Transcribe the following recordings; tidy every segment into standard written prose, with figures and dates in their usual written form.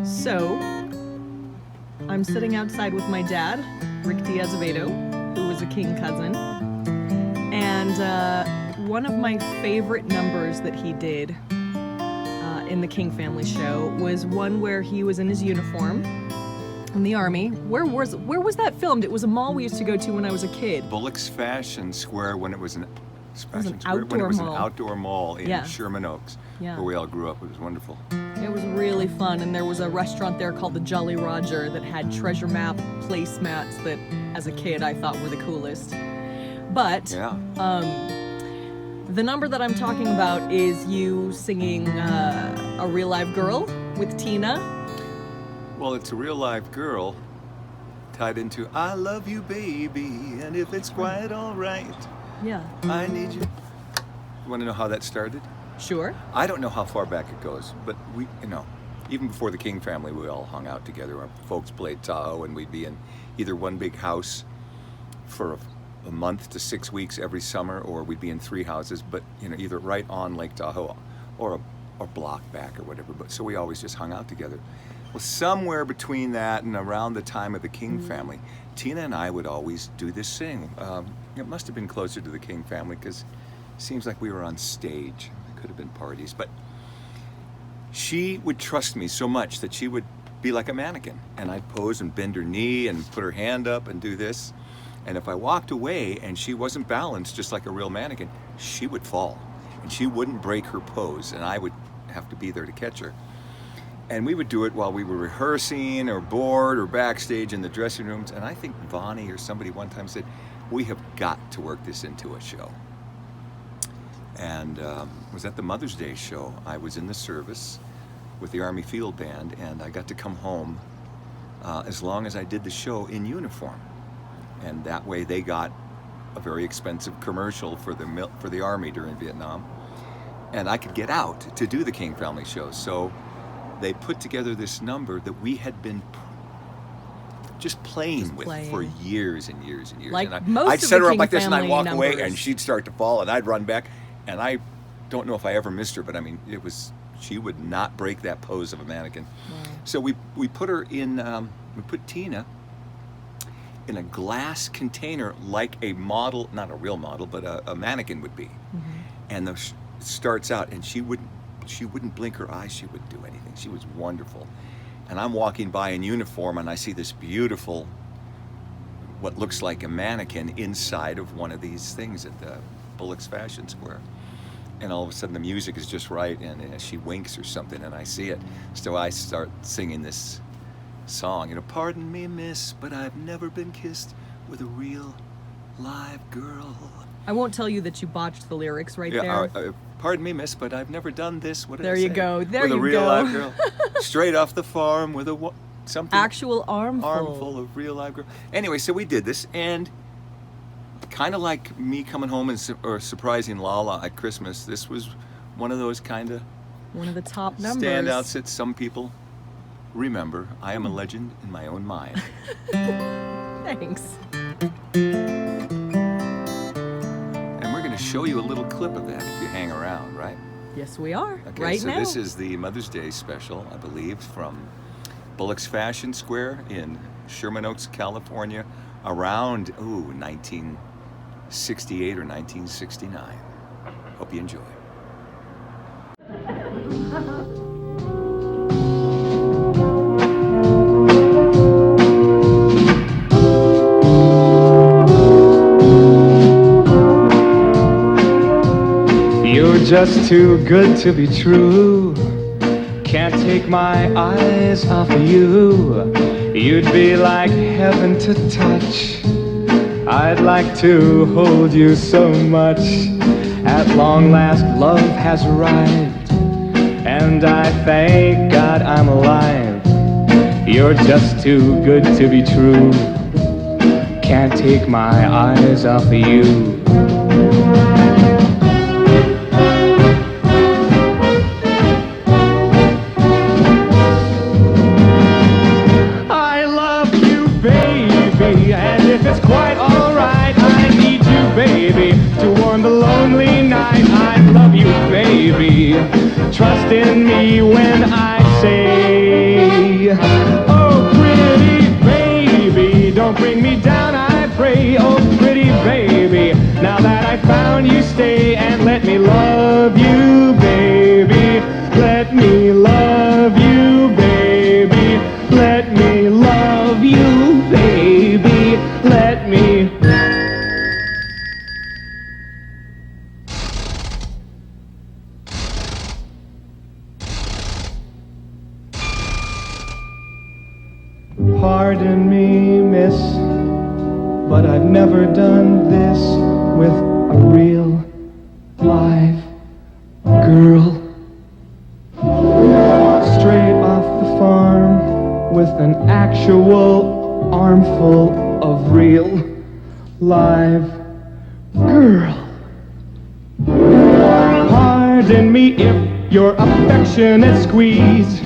So, I'm sitting outside with my dad, Ric Azevedo, who was a king cousin, and one of my favorite numbers that he did in the King family show was one where he was in his uniform in the army. Where was that filmed? It was a mall we used to go to when I was a kid. Bullock's Fashion Square when it was an outdoor mall in Yeah. Sherman Oaks, where we all grew up. It was wonderful. It was really fun, and there was a restaurant there called the Jolly Roger that had treasure map placemats that, as a kid, I thought were the coolest. But the number that I'm talking about is you singing A Real Live Girl with Tina. Well, it's a real live girl tied into I love you, baby, and if it's quite all right, Yeah. I need you. You want to know how that started? Sure. I don't know how far back it goes, but we, even before the King family, we all hung out together. Our folks played Tahoe, and we'd be in either one big house for a month to 6 weeks every summer, or we'd be in 3 houses, but either right on Lake Tahoe or a block back or whatever. But so we always just hung out together. Well, somewhere between that and around the time of the King family, Tina and I would always do this thing. It must have been closer to the King family because it seems like we were on stage. It could have been parties, but she would trust me so much that she would be like a mannequin, and I'd pose and bend her knee and put her hand up and do this. And if I walked away and she wasn't balanced just like a real mannequin, she would fall and she wouldn't break her pose, and I would have to be there to catch her. And we would do it while we were rehearsing or bored or backstage in the dressing rooms. And I think Vonnie or somebody one time said, we have got to work this into a show. And it was at the Mother's Day show. I was in the service with the Army Field Band, and I got to come home as long as I did the show in uniform. And that way they got a very expensive commercial for the Army during Vietnam. And I could get out to do the King family show. So they put together this number that we had been just playing with for years and years and years. Like and most I'd of set the her up King like this, and I'd family walk away, numbers. and she'd start to fall, and I'd run back. And I don't know if I ever missed her, but I mean, she would not break that pose of a mannequin. Wow. So we put her in, we put Tina in a glass container like a model, not a real model, but a mannequin would be. Mm-hmm. And it starts out, and she wouldn't blink her eyes, she wouldn't do anything. She was wonderful. And I'm walking by in uniform, and I see this beautiful, what looks like a mannequin inside of one of these things at the Bullock's Fashion Square. And all of a sudden the music is just right, and she winks or something, and I see it. So I start singing this song, pardon me, miss, but I've never been kissed with a real live girl. I won't tell you that you botched the lyrics there. Pardon me, miss, but I've never done this. What did There I you say? go. There with you a real go. live girl, straight off the farm with a something Actual armful of real live girl. Anyway, so we did this, and kind of like me coming home or surprising Lala at Christmas, this was one of those kind of one of the top numbers. standouts that some people remember. I am a legend in my own mind. Thanks. And we're going to show you a little clip of that if you hang around, right? Yes, we are. Okay, right so now. this is the Mother's Day special, I believe, from Bullock's Fashion Square in Sherman Oaks, California, around 1968 or 1969. Hope you enjoy. You're just too good to be true. Can't take my eyes off of you. You'd be like heaven to touch. I'd like to hold you so much. At long last, love has arrived, and I thank God I'm alive. You're just too good to be true. Can't take my eyes off of you. I love you, baby, and if it's quite alright, I need you, baby, to warm the lonely night. I love you, baby. Trust in me when I say Pardon me, miss, but I've never done this with a real live girl. Straight off the farm with an actual armful of real live girl. Pardon me if your affectionate squeeze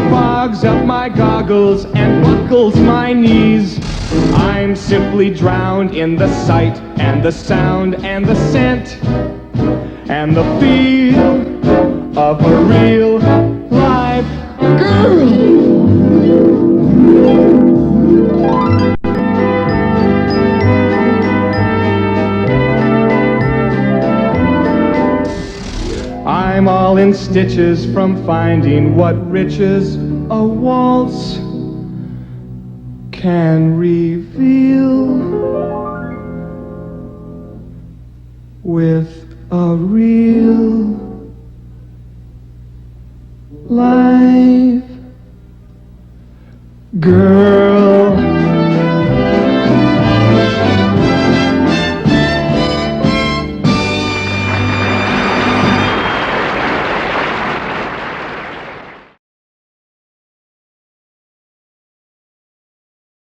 fogs up my goggles and buckles my knees. I'm simply drowned in the sight and the sound and the scent and the feel of a real live girl. I'm all in stitches from finding what riches a waltz can reveal with a real live girl.